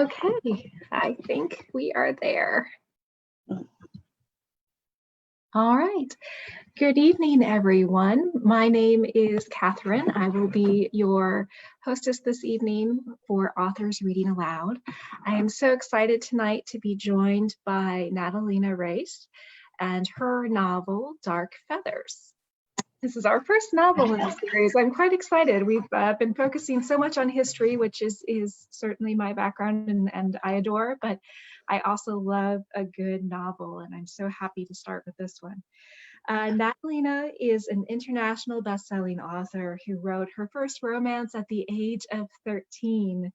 Okay, I think we are there. All right. Good evening, everyone. My name is Catherine. I will be your hostess this evening for Authors Reading Aloud. I am so excited tonight to be joined by Natalina Reis and her novel, Dark Feathers. This is our first novel in the series. I'm quite excited. We've been focusing so much on history, which is certainly my background and I adore, but I also love a good novel, and I'm so happy to start with this one. Natalina is an international best-selling author who wrote her first romance at the age of 13.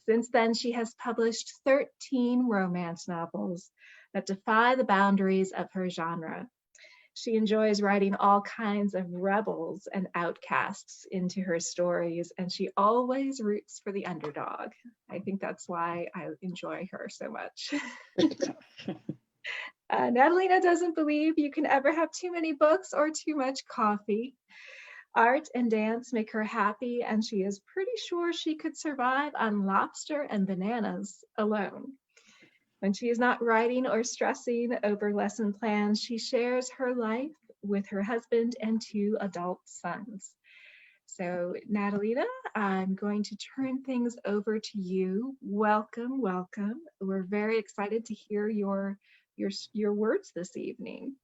Since then, she has published 13 romance novels that defy the boundaries of her genre. She enjoys writing all kinds of rebels and outcasts into her stories, and she always roots for the underdog. I think that's why I enjoy her so much. Natalina doesn't believe you can ever have too many books or too much coffee. Art and dance make her happy, and she is pretty sure she could survive on lobster and bananas alone. When she is not writing or stressing over lesson plans, she shares her life with her husband and 2 adult sons. So, Natalina, I'm going to turn things over to you. Welcome, welcome. We're very excited to hear your words this evening.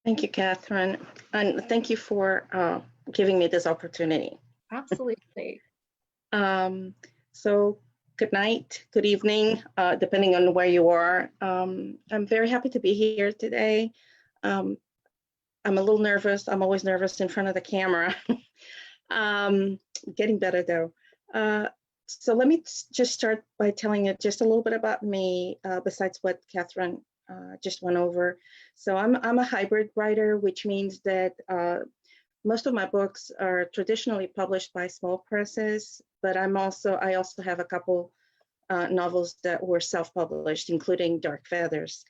Thank you, Catherine, and thank you for giving me this opportunity. Absolutely. So good night, good evening, depending on where you are. I'm very happy to be here today. I'm a little nervous. I'm always nervous in front of the camera. Getting better though. So let me just start by telling you just a little bit about me, besides what Catherine just went over. So I'm a hybrid writer, which means that most of my books are traditionally published by small presses, but I also have a couple novels that were self-published, including Dark Feathers.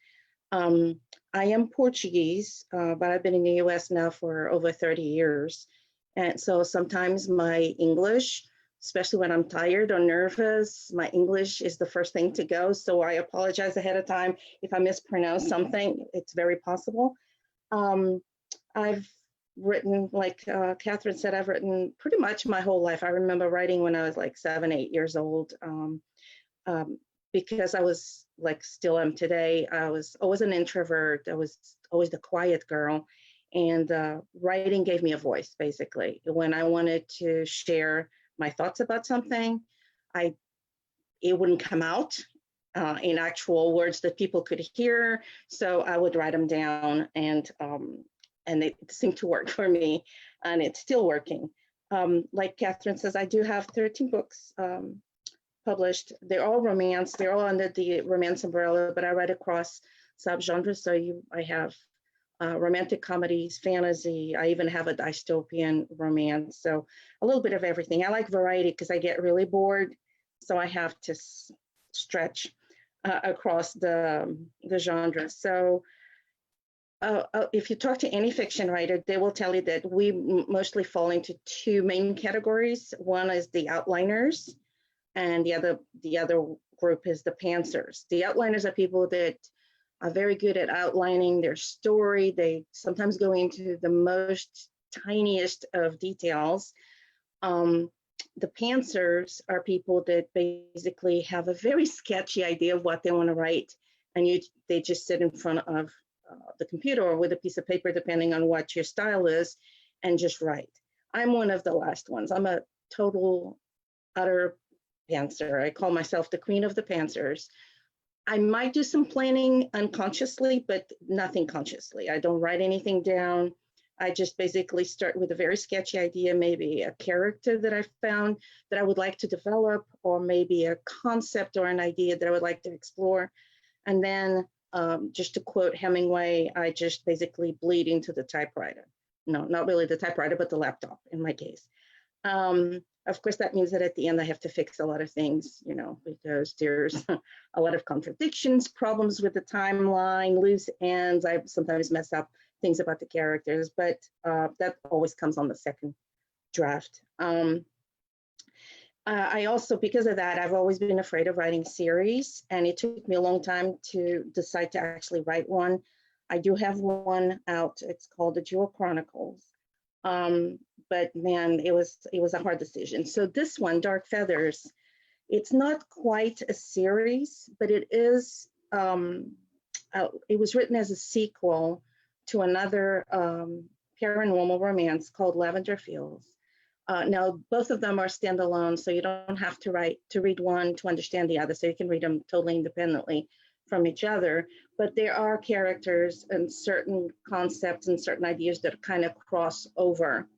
I am Portuguese, but I've been in the US now for over 30 years. And so sometimes my English, especially when I'm tired or nervous, my English is the first thing to go. So I apologize ahead of time if I mispronounce something. It's very possible. I've written, like Catherine said, I've written pretty much my whole life. I remember writing when I was like 7, 8 years old, because I was like, still am today. I was always an introvert. I was always the quiet girl. And writing gave me a voice, basically. When I wanted to share my thoughts about something, it wouldn't come out in actual words that people could hear. So I would write them down, and it seemed to work for me, and it's still working. Like Catherine says, I do have 13 books published. They're all romance. They're all under the romance umbrella, but I write across subgenres. So I have romantic comedies, fantasy. I even have a dystopian romance. So a little bit of everything. I like variety because I get really bored. So I have to stretch across the genre. So if you talk to any fiction writer, they will tell you that we mostly fall into 2 main categories. One is the outliners, and the other group is the pantsers. The outliners are people that are very good at outlining their story. They sometimes go into the most tiniest of details. The pantsers are people that basically have a very sketchy idea of what they want to write, and they just sit in front of the computer or with a piece of paper, depending on what your style is, and just write. I'm one of the last ones. I'm a total, utter pantser. I call myself the queen of the pantsers. I might do some planning unconsciously, but nothing consciously. I don't write anything down. I just basically start with a very sketchy idea, maybe a character that I found that I would like to develop, or maybe a concept or an idea that I would like to explore. And then just to quote Hemingway, I just basically bleed into the typewriter. No, not really the typewriter, but the laptop in my case. Of course, that means that at the end I have to fix a lot of things, because there's a lot of contradictions, problems with the timeline, loose ends. I sometimes mess up things about the characters, but that always comes on the second draft. I also, because of that, I've always been afraid of writing series, and it took me a long time to decide to actually write one. I do have one out. It's called The Jewel Chronicles. Um, but man, it was a hard decision. So this one, Dark Feathers, it's not quite a series, but it is. It was written as a sequel to another paranormal romance called Lavender Fields. Now, both of them are standalone, so you don't have to read one to understand the other. So you can read them totally independently from each other. But there are characters and certain concepts and certain ideas that kind of cross over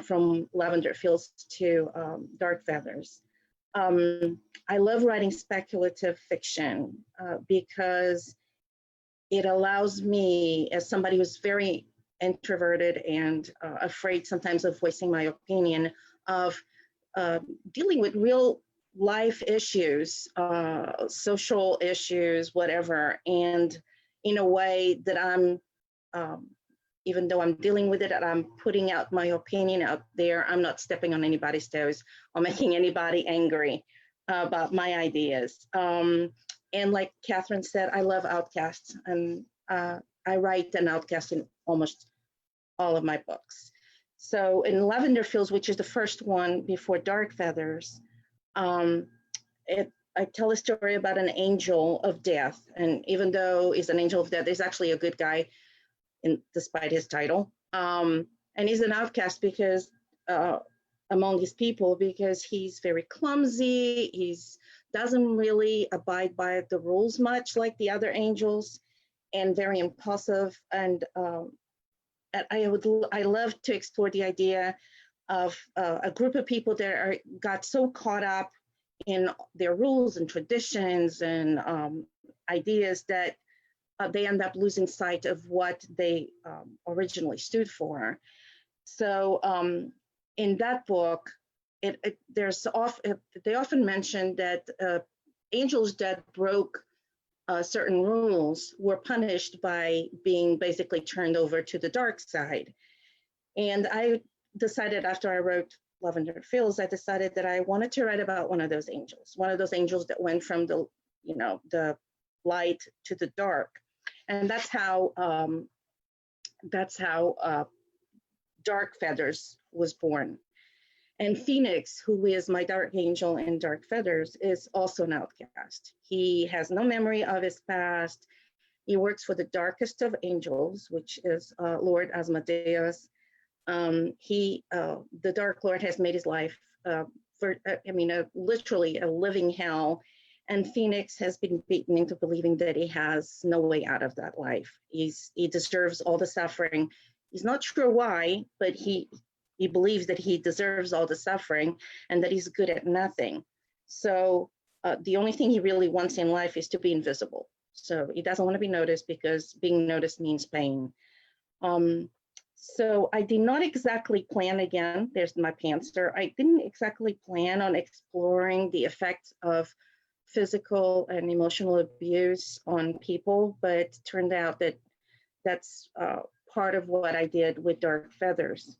from Lavender Fields to Dark Feathers. I love writing speculative fiction because it allows me, as somebody who's very introverted and afraid sometimes of voicing my opinion, of uh, dealing with real life issues, social issues, whatever, and in a way that um, even though I'm dealing with it and I'm putting out my opinion out there, I'm not stepping on anybody's toes or making anybody angry about my ideas. And like Catherine said, I love outcasts, and I write an outcast in almost all of my books. So in Lavender Fields, which is the first one before Dark Feathers, um, I tell a story about an angel of death. And even though he's an angel of death, he's actually a good guy despite his title. And he's an outcast because among his people, because he's very clumsy. He's doesn't really abide by the rules much like the other angels, and very impulsive. And I love to explore the idea of a group of people that got so caught up in their rules and traditions and ideas that they end up losing sight of what they originally stood for. So in that book, they often mention that angels that broke certain rules were punished by being basically turned over to the dark side. And I decided after I wrote Lavender Fields, I decided that I wanted to write about one of those angels that went from the light to the dark. And that's how Dark Feathers was born. And Phoenix, who is my dark angel in Dark Feathers, is also an outcast. He has no memory of his past. He works for the darkest of angels, which is Lord Asmodeus. The Dark Lord has made his life literally a living hell. And Phoenix has been beaten into believing that he has no way out of that life. He deserves all the suffering. He's not sure why, but he believes that he deserves all the suffering and that he's good at nothing. So the only thing he really wants in life is to be invisible. So he doesn't want to be noticed because being noticed means pain. So I did not exactly plan, again, there's my pantser. I didn't exactly plan on exploring the effects of physical and emotional abuse on people, but it turned out that that's part of what I did with Dark Feathers.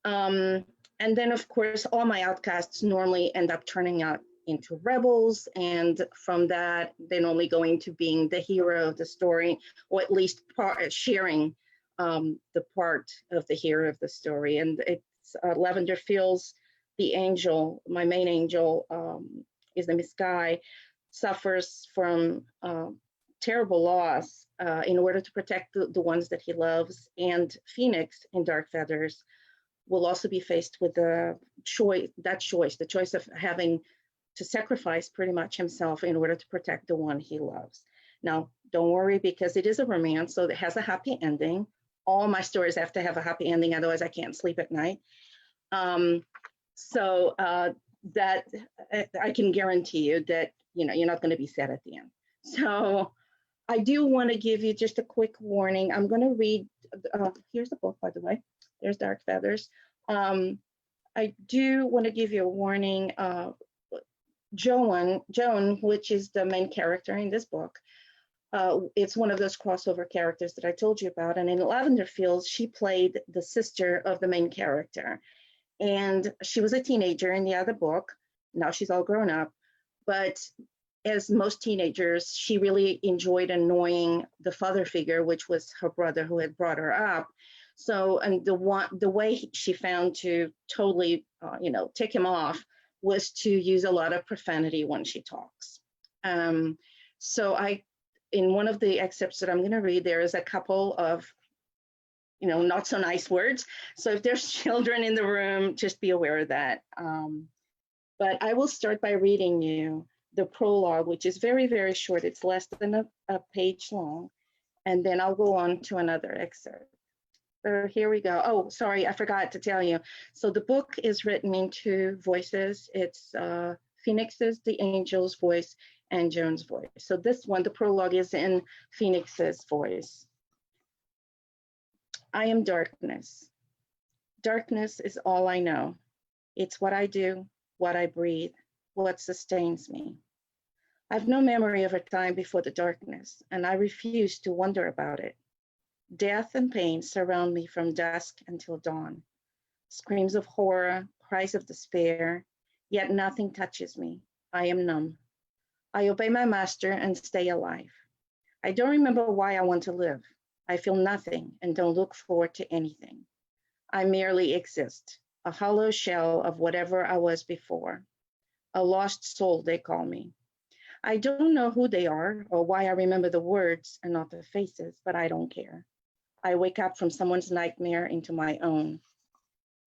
And then, of course, all my outcasts normally end up turning out into rebels. And from that, they're normally going to being the hero of the story, or at least sharing the part of the hero of the story. And it's Lavender Fields, the angel, my main angel, his name is Sky, suffers from terrible loss in order to protect the ones that he loves. And Phoenix in Dark Feathers will also be faced with the choice of having to sacrifice pretty much himself in order to protect the one he loves. Now, don't worry, because it is a romance, so it has a happy ending. All my stories have to have a happy ending, otherwise I can't sleep at night. That I can guarantee you that you're not going to be sad at the end. So I do want to give you just a quick warning. I'm going to read, here's the book, by the way. There's Dark Feathers. I do want to give you a warning. Joan, which is the main character in this book, it's one of those crossover characters that I told you about. And in Lavender Fields, she played the sister of the main character. And she was a teenager in the other book. Now she's all grown up. But as most teenagers, she really enjoyed annoying the father figure, which was her brother who had brought her up. So, and the way she found to totally, tick him off was to use a lot of profanity when she talks. So in one of the excerpts that I'm going to read, there is a couple of, not so nice words. So if there's children in the room, just be aware of that. But I will start by reading you the prologue, which is very, very short. It's less than a page long. And then I'll go on to another excerpt. So here we go. Oh, sorry, I forgot to tell you. So the book is written in two voices. It's Phoenix's, the angel's voice, and Joan's voice. So this one, the prologue, is in Phoenix's voice. I am darkness. Darkness is all I know. It's what I do, what I breathe, what sustains me. I've no memory of a time before the darkness, and I refuse to wonder about it. Death and pain surround me from dusk until dawn. Screams of horror, cries of despair, yet nothing touches me. I am numb. I obey my master and stay alive. I don't remember why I want to live. I feel nothing and don't look forward to anything. I merely exist, a hollow shell of whatever I was before. A lost soul, they call me. I don't know who they are or why I remember the words and not the faces, but I don't care. I wake up from someone's nightmare into my own.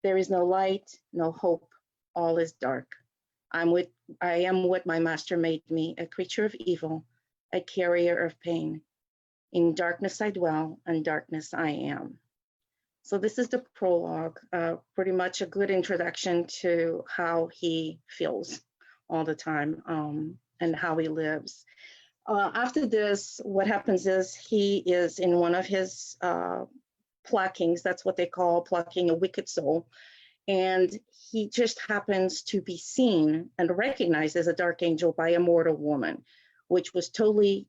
There is no light, no hope. All is dark. I am what my master made me, a creature of evil, a carrier of pain. In darkness I dwell, and darkness I am. So this is the prologue, pretty much a good introduction to how he feels all the time and how he lives. After this, what happens is he is in one of his pluckings. That's what they call plucking a wicked soul. And he just happens to be seen and recognized as a dark angel by a mortal woman, which was totally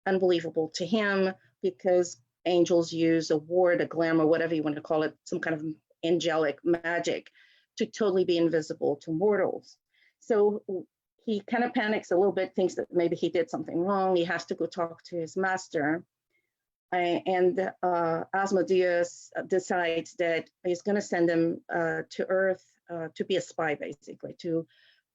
unbelievable to him because angels use a ward, a glamour, whatever you want to call it, some kind of angelic magic to totally be invisible to mortals. So he kind of panics a little bit, thinks that maybe he did something wrong. He has to go talk to his master. And Asmodeus decides that he's going to send him to Earth to be a spy, basically, to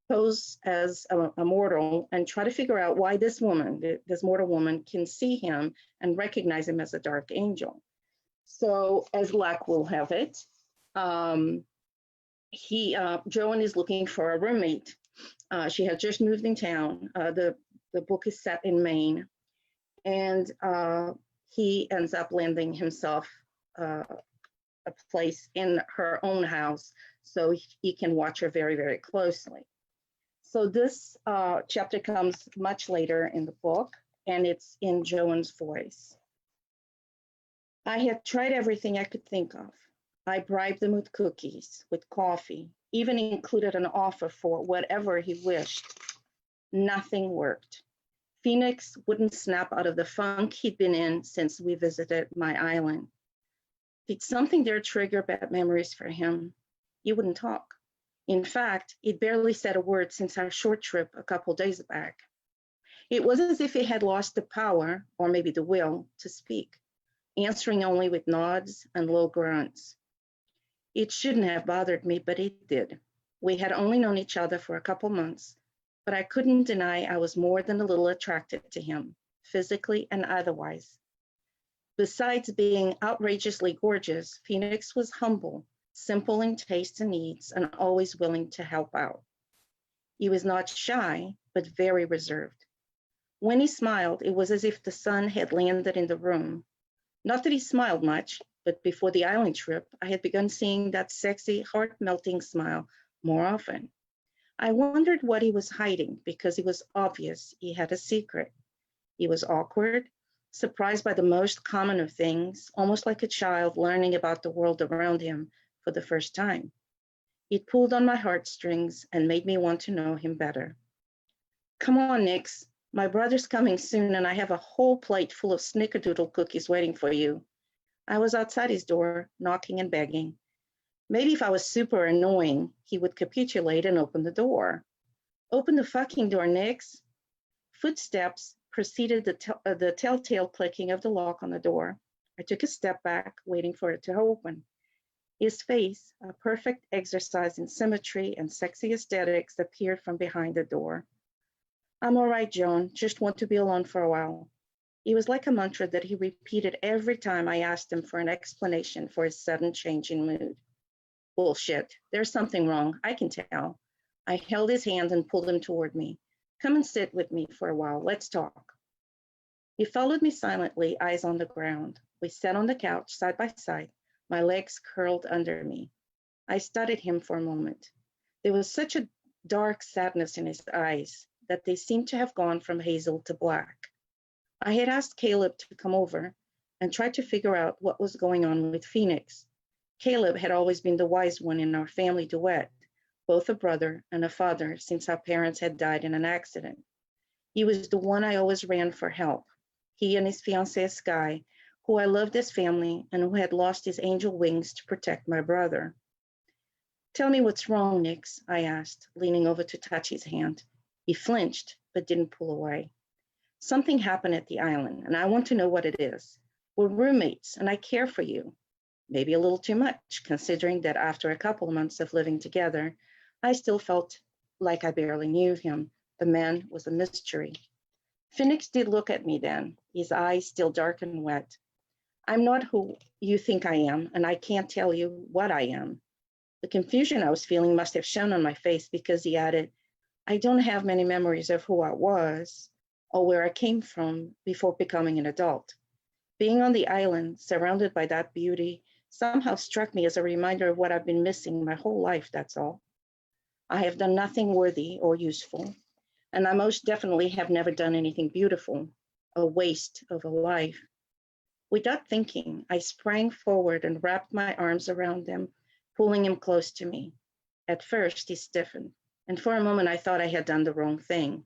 pose as a mortal and try to figure out why this woman, this mortal woman, can see him and recognize him as a dark angel. So, as luck will have it, Joan is looking for a roommate. She had just moved in town. The book is set in Maine, and he ends up landing himself a place in her own house so he can watch her very, very closely. So this chapter comes much later in the book, and it's in Joan's voice. I had tried everything I could think of. I bribed them with cookies, with coffee, even included an offer for whatever he wished. Nothing worked. Phoenix wouldn't snap out of the funk he'd been in since we visited my island. Did something there trigger bad memories for him? He wouldn't talk. In fact, he'd barely said a word since our short trip a couple days back. It was as if he had lost the power, or maybe the will, to speak, answering only with nods and low grunts. It shouldn't have bothered me, but it did. We had only known each other for a couple months, but I couldn't deny I was more than a little attracted to him, physically and otherwise. Besides being outrageously gorgeous, Phoenix was humble, simple in taste and needs, and always willing to help out. He was not shy, but very reserved. When he smiled, it was as if the sun had landed in the room. Not that he smiled much, but before the island trip, I had begun seeing that sexy, heart-melting smile more often. I wondered what he was hiding because it was obvious he had a secret. He was awkward, surprised by the most common of things, almost like a child learning about the world around him for the first time. It pulled on my heartstrings and made me want to know him better. Come on, Nix. My brother's coming soon and I have a whole plate full of snickerdoodle cookies waiting for you. I was outside his door, knocking and begging. Maybe if I was super annoying, he would capitulate and open the door. Open the fucking door, Nix. Footsteps preceded the telltale clicking of the lock on the door. I took a step back, waiting for it to open. His face, a perfect exercise in symmetry and sexy aesthetics, appeared from behind the door. I'm all right, Joan. Just want to be alone for a while. It was like a mantra that he repeated every time I asked him for an explanation for his sudden change in mood. Bullshit. There's something wrong. I can tell. I held his hand and pulled him toward me. Come and sit with me for a while. Let's talk. He followed me silently, eyes on the ground. We sat on the couch side by side, my legs curled under me. I studied him for a moment. There was such a dark sadness in his eyes that they seemed to have gone from hazel to black. I had asked Caleb to come over and try to figure out what was going on with Phoenix. Caleb had always been the wise one in our family duet, both a brother and a father since our parents had died in an accident. He was the one I always ran for help. He and his fiancée Sky, who I loved as family and who had lost his angel wings to protect my brother. Tell me what's wrong, Nix, I asked, leaning over to touch his hand. He flinched, but didn't pull away. Something happened at the island, and I want to know what it is. We're roommates, and I care for you. Maybe a little too much, considering that after a couple of months of living together, I still felt like I barely knew him. The man was a mystery. Phoenix did look at me then, his eyes still dark and wet. I'm not who you think I am, and I can't tell you what I am. The confusion I was feeling must have shown on my face because he added, I don't have many memories of who I was or where I came from before becoming an adult. Being on the island, surrounded by that beauty, somehow struck me as a reminder of what I've been missing my whole life, that's all. I have done nothing worthy or useful, and I most definitely have never done anything beautiful, a waste of a life. Without thinking, I sprang forward and wrapped my arms around him, pulling him close to me. At first, he stiffened, and for a moment I thought I had done the wrong thing.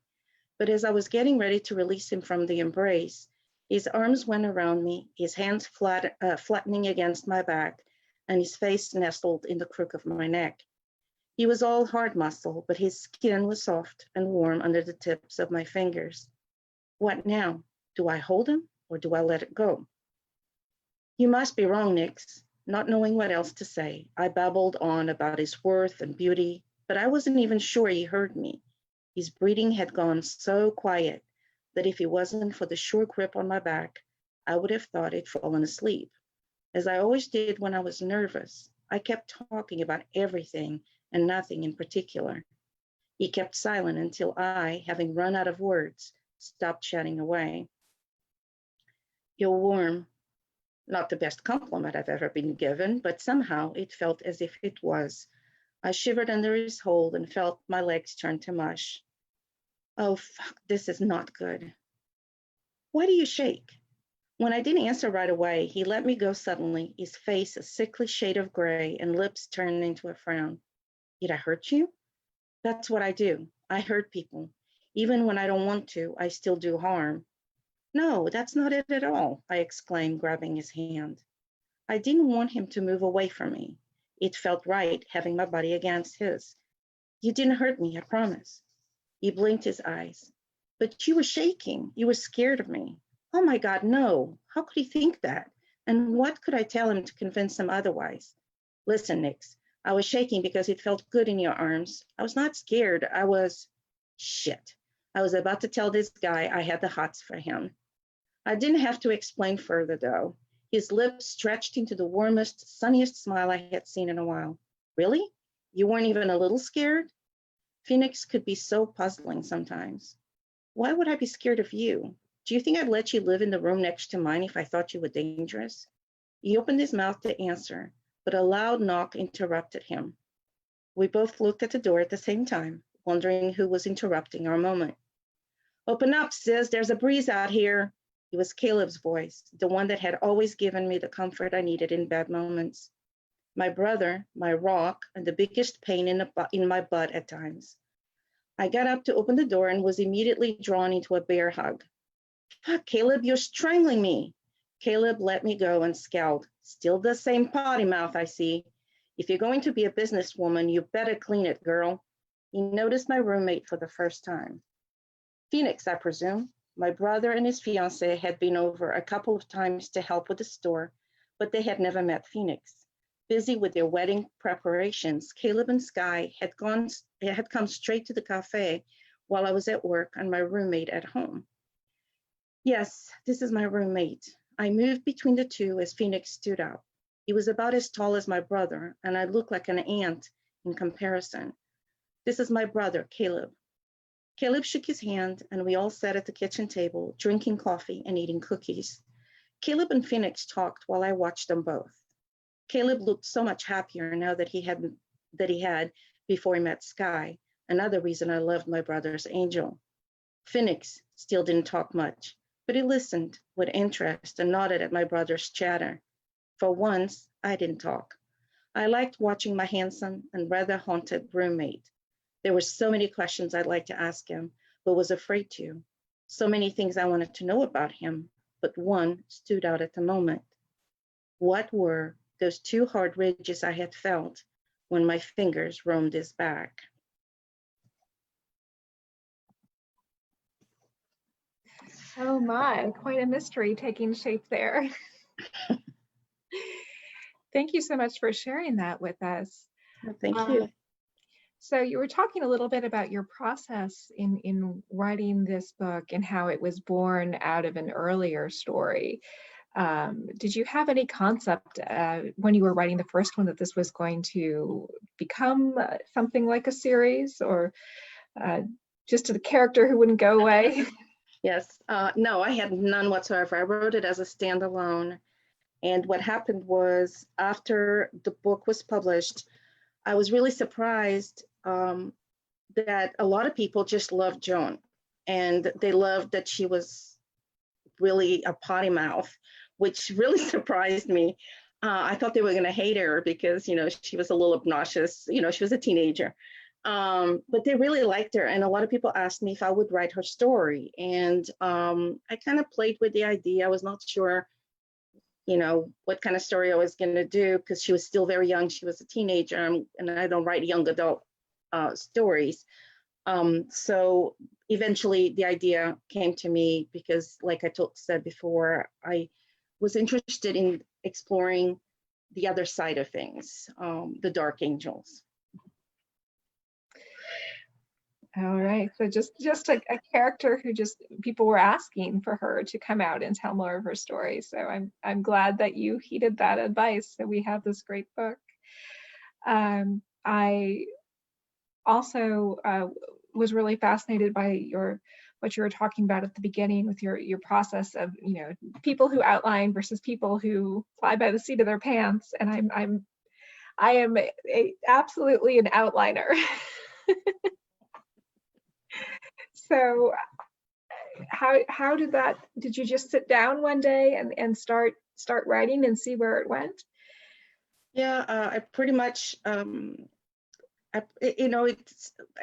But as I was getting ready to release him from the embrace, his arms went around me, his hands flattening against my back, and his face nestled in the crook of my neck. He was all hard muscle, but his skin was soft and warm under the tips of my fingers. What now? Do I hold him or do I let it go? You must be wrong, Nix. Not knowing what else to say, I babbled on about his worth and beauty, but I wasn't even sure he heard me. His breathing had gone so quiet that if it wasn't for the sure grip on my back, I would have thought he'd fallen asleep. As I always did when I was nervous, I kept talking about everything and nothing in particular. He kept silent until I, having run out of words, stopped chatting away. You're warm. Not the best compliment I've ever been given, but somehow it felt as if it was. I shivered under his hold and felt my legs turn to mush. Oh, fuck, this is not good. Why do you shake? When I didn't answer right away, he let me go suddenly, his face a sickly shade of gray and lips turned into a frown. Did I hurt you? That's what I do. I hurt people. Even when I don't want to, I still do harm. No, that's not it at all, I exclaimed, grabbing his hand. I didn't want him to move away from me. It felt right having my body against his. You didn't hurt me, I promise. He blinked his eyes. But you were shaking. You were scared of me. Oh my God, no. How could he think that? And what could I tell him to convince him otherwise? Listen, Nix, I was shaking because it felt good in your arms. I was not scared. I was, shit. I was about to tell this guy I had the hots for him. I didn't have to explain further, though. His lips stretched into the warmest, sunniest smile I had seen in a while. Really? You weren't even a little scared? Phoenix could be so puzzling sometimes. Why would I be scared of you? Do you think I'd let you live in the room next to mine if I thought you were dangerous? He opened his mouth to answer, but a loud knock interrupted him. We both looked at the door at the same time, wondering who was interrupting our moment. Open up, sis, there's a breeze out here. It was Caleb's voice, the one that had always given me the comfort I needed in bad moments. My brother, my rock, and the biggest pain in my butt at times. I got up to open the door and was immediately drawn into a bear hug. Fuck, Caleb, you're strangling me. Caleb let me go and scowled. Still the same potty mouth, I see. If you're going to be a businesswoman, you better clean it, girl. He noticed my roommate for the first time. Phoenix, I presume. My brother and his fiancée had been over a couple of times to help with the store, but they had never met Phoenix. Busy with their wedding preparations, Caleb and Sky had come straight to the cafe while I was at work and my roommate at home. Yes, this is my roommate. I moved between the two as Phoenix stood up. He was about as tall as my brother, and I looked like an ant in comparison. This is my brother, Caleb. Caleb shook his hand, and we all sat at the kitchen table, drinking coffee and eating cookies. Caleb and Phoenix talked while I watched them both. Caleb looked so much happier now that he had before he met Sky, another reason I loved my brother's angel. Phoenix still didn't talk much, but he listened with interest and nodded at my brother's chatter. For once, I didn't talk. I liked watching my handsome and rather haunted roommate. There were so many questions I'd like to ask him, but was afraid to. So many things I wanted to know about him, but one stood out at the moment. What were those two hard ridges I had felt when my fingers roamed his back? Oh my, quite a mystery taking shape there. Thank you so much for sharing that with us. Well, thank you. So you were talking a little bit about your process in writing this book and how it was born out of an earlier story. Did you have any concept when you were writing the first one that this was going to become something like a series, or just a character who wouldn't go away? Yes, no, I had none whatsoever. I wrote it as a standalone. And what happened was, after the book was published, I was really surprised that a lot of people just loved Joan. And they loved that she was really a potty mouth, which really surprised me. I thought they were going to hate her because, she was a little obnoxious. She was a teenager. But they really liked her. And a lot of people asked me if I would write her story. And I kind of played with the idea. I was not sure, what kind of story I was going to do because she was still very young. She was a teenager, and I don't write young adult stories. So eventually the idea came to me because, like I said before, I was interested in exploring the other side of things, the dark angels. All right, so just a character who people were asking for her to come out and tell more of her story. So I'm glad that you heeded that advice. So we have this great book. I also was really fascinated by what you were talking about at the beginning with your process of people who outline versus people who fly by the seat of their pants. And I am absolutely an outliner. So how did you just sit down one day and start writing and see where it went? Yeah, I pretty much, I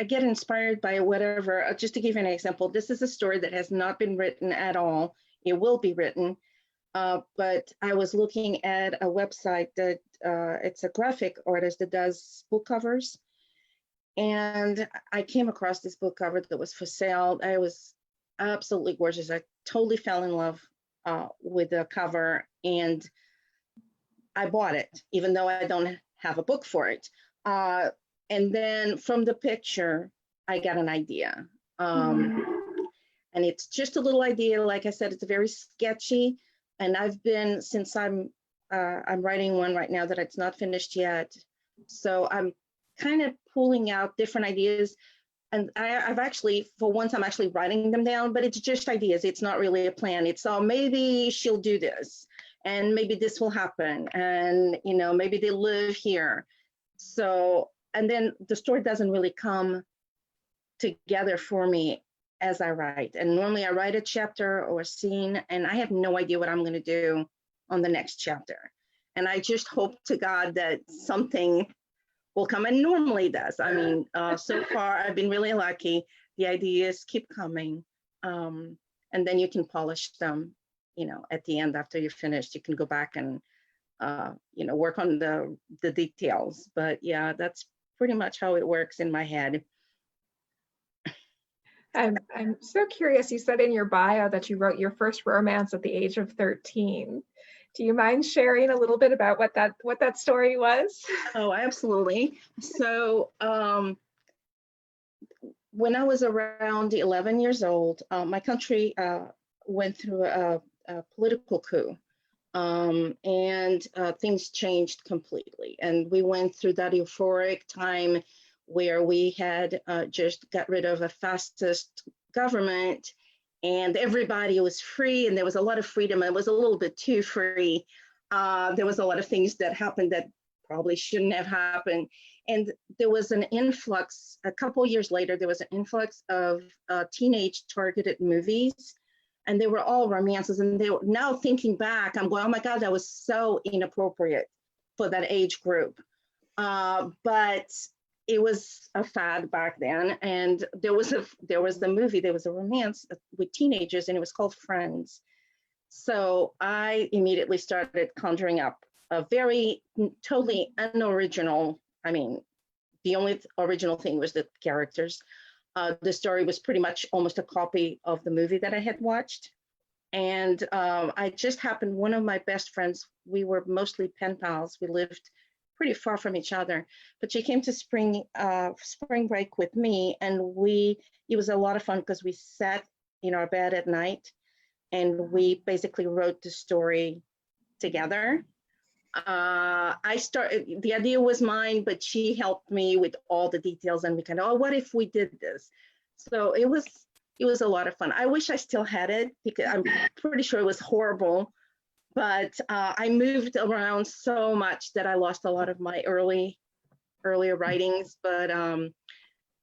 get inspired by whatever. Just to give you an example, this is a story that has not been written at all. It will be written, but I was looking at a website that it's a graphic artist that does book covers. And I came across this book cover that was for sale. It was absolutely gorgeous. I totally fell in love with the cover, and I bought it, even though I don't have a book for it. And then from the picture, I got an idea. And it's just a little idea. Like I said, it's very sketchy. And since I'm writing one right now that it's not finished yet. So I'm kind of pulling out different ideas. And I've actually, for once, I'm actually writing them down, but it's just ideas. It's not really a plan. It's maybe she'll do this, and maybe this will happen, and maybe they live here. So, and then the story doesn't really come together for me as I write. And normally I write a chapter or a scene, and I have no idea what I'm going to do on the next chapter. And I just hope to God that something will come, and normally does. I mean, so far I've been really lucky. The ideas keep coming, and then you can polish them. At the end, after you're finished, you can go back and work on the details. But yeah, that's pretty much how it works in my head. I'm so curious. You said in your bio that you wrote your first romance at the age of 13. Do you mind sharing a little bit about what that story was? Oh, absolutely. So when I was around 11 years old, my country went through a political coup. And things changed completely. And we went through that euphoric time where we had just got rid of a fascist government, and everybody was free, and there was a lot of freedom. It was a little bit too free. There was a lot of things that happened that probably shouldn't have happened. And there was an influx, a couple years later, there was an influx of teenage targeted movies, and they were all romances. And they were, now thinking back, I'm going, oh my God, that was so inappropriate for that age group. But it was a fad back then. And there was the movie, there was a romance with teenagers, and it was called Friends. So I immediately started conjuring up a very totally unoriginal, I mean, the only original thing was the characters. The story was pretty much almost a copy of the movie that I had watched. And I just happened, one of my best friends, we were mostly pen pals. We lived pretty far from each other, but she came to spring break with me, and it was a lot of fun because we sat in our bed at night and we basically wrote the story together. The idea was mine, but she helped me with all the details, and we kind of, oh, what if we did this? So it was a lot of fun. I wish I still had it because I'm pretty sure it was horrible, but I moved around so much that I lost a lot of my earlier writings. But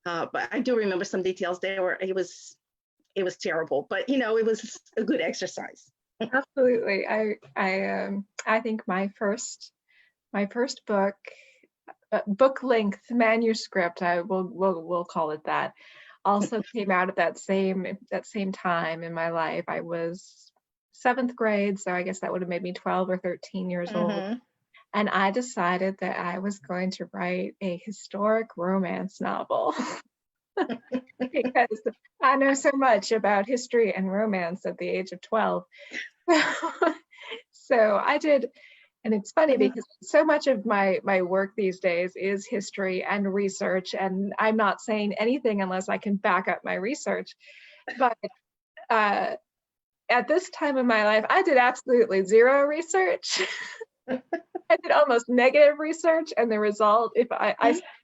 I do remember some details. It was terrible, but it was a good exercise. Absolutely. I think my first book, book length manuscript, we'll call it that, also came out at that same time in my life. I was 7th grade, so I guess that would have made me 12 or 13 years old. And I decided that I was going to write a historic romance novel. Because I know so much about history and romance at the age of 12. So I did, and it's funny because so much of my work these days is history and research, and I'm not saying anything unless I can back up my research. But at this time in my life, I did absolutely zero research. I did almost negative research, and the result, if I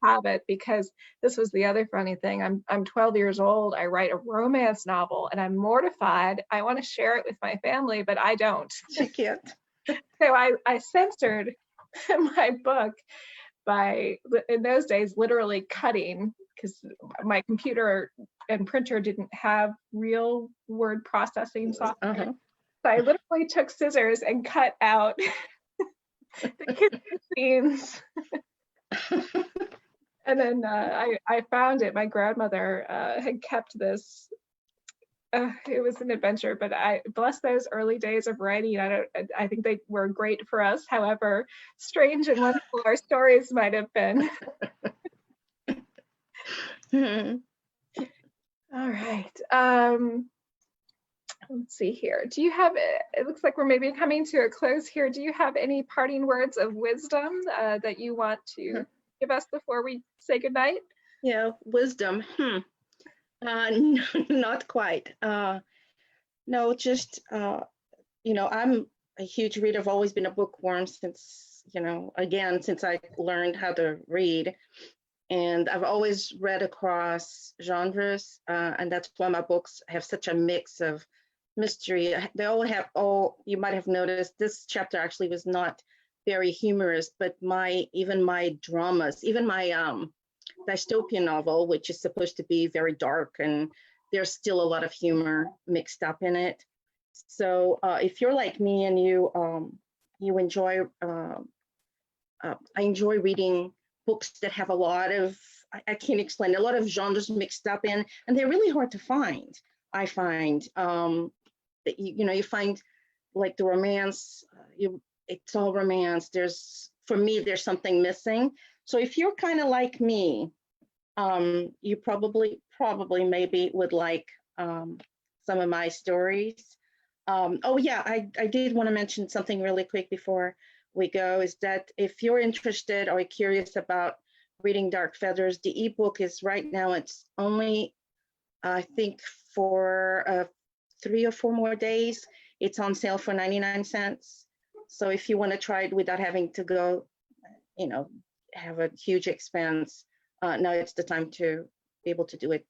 have it, because this was the other funny thing. I'm 12 years old. I write a romance novel, and I'm mortified. I want to share it with my family, but I don't. You can't. So I censored my book by, in those days, literally cutting, because my computer and printer didn't have real word processing software. So I literally took scissors and cut out the kissing scenes. And then I found it. My grandmother had kept this. It was an adventure, but I bless those early days of writing. I think they were great for us. However strange and wonderful our stories might have been. All right. Let's see here. Do you have, it looks like we're maybe coming to a close here. Do you have any parting words of wisdom that you want to give us before we say goodnight? Yeah, wisdom. Not quite. No, just, I'm a huge reader. I've always been a bookworm since, since I learned how to read. And I've always read across genres, and that's why my books have such a mix of mystery. They all have, you might have noticed this chapter actually was not very humorous, but even my dramas, even my dystopian novel, which is supposed to be very dark, and there's still a lot of humor mixed up in it. So if you're like me and you enjoy, I enjoy reading books that have a lot of, I can't explain, a lot of genres mixed up in, and they're really hard to find. I find that you find like the romance, it's all romance. For me, there's something missing. So if you're kind of like me, you probably maybe would like some of my stories. Oh yeah, I did want to mention something really quick before we go, is that if you're interested or curious about reading Dark Feathers, the ebook is right now, it's only, I think, for 3 or 4 more days, it's on sale for 99 cents. So if you want to try it without having to go, have a huge expense, now it's the time to be able to do it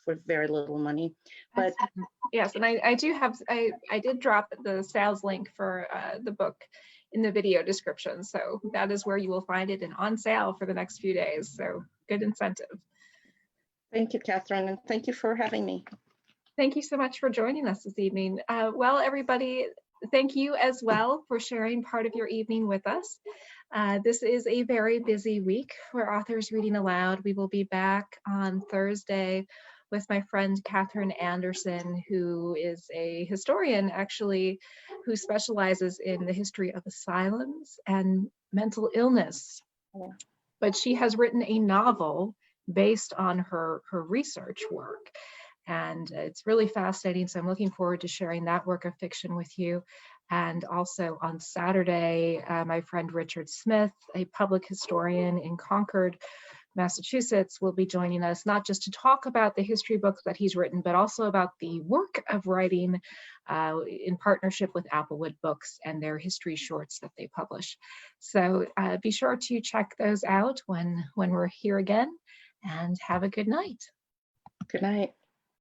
for very little money. But yes, and I do have, I did drop the sales link for the book in the video description. So that is where you will find it and on sale for the next few days. So good incentive. Thank you, Catherine, and thank you for having me. Thank you so much for joining us this evening. Well, everybody, thank you as well for sharing part of your evening with us. This is a very busy week for Authors Reading Aloud. We will be back on Thursday with my friend Catherine Anderson, who is a historian, actually, who specializes in the history of asylums and mental illness. But she has written a novel based on her research work. And it's really fascinating. So I'm looking forward to sharing that work of fiction with you. And also on Saturday, my friend Richard Smith, a public historian in Concord, Massachusetts, will be joining us, not just to talk about the history books that he's written, but also about the work of writing in partnership with Applewood Books and their history shorts that they publish. So be sure to check those out when we're here again, and have a good night. Good night.